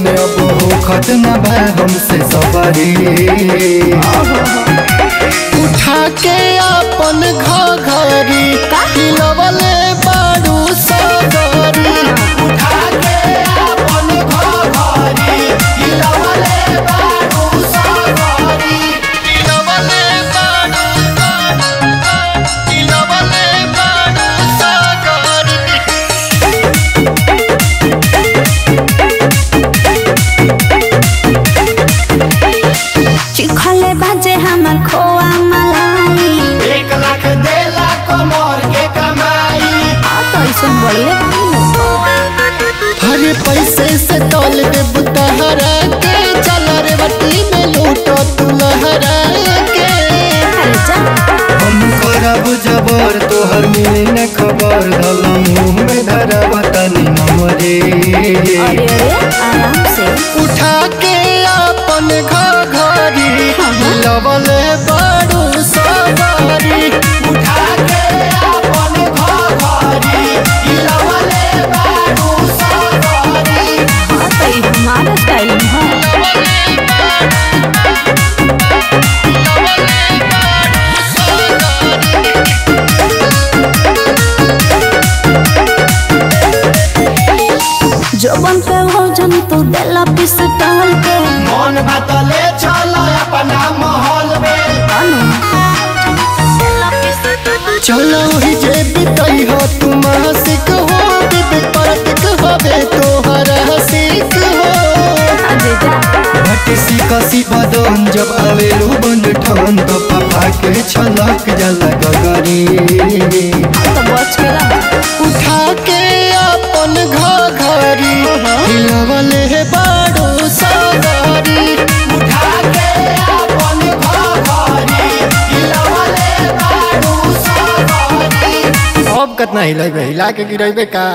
जान अब होखत न बा हमसे सबरी। उठा के अपन घघरी हिलवले बारू सगरी। उठा के अपन घघरी हिलवले बारू सगरी। हिलवले बारू सगरी। चिखले बाजे हमर खोआ मलाई। 1 लाख देला कमर के कमाई। तो ऐसे बढ़ले हरे पैसे से तोल दे बुतहरा के। चल रे बटी में लूटो तू लहरा के। हम करब जबर तोहर मिली न खबर। धल मुँह में धरब तनी नमरे। आराम से उठा के अपन घघरी हिलवले बारू सगरी। उठा के अपन घघरी हिलवले बारू सगरी। तो ये हमारा स्टाइल है। जोबन पे भोजन तू देला पिस्टल के। मन बतले चलो अपना महल में। चलो ही जे बितई हो तुम हसिक हो। विवेक परतिक हवे तोहर हसिक हो। भटसी कसी बदन जब आवेलू बन ठन तो पापा के छलक जल गगरी। तो बच के रह। उठा के अपन घघरी हिलवले बारू सगरी। उठा के अपन घघरी हिलवले बारू सगरी। अब कितना हिलेबे? हिला के गिरेबे का?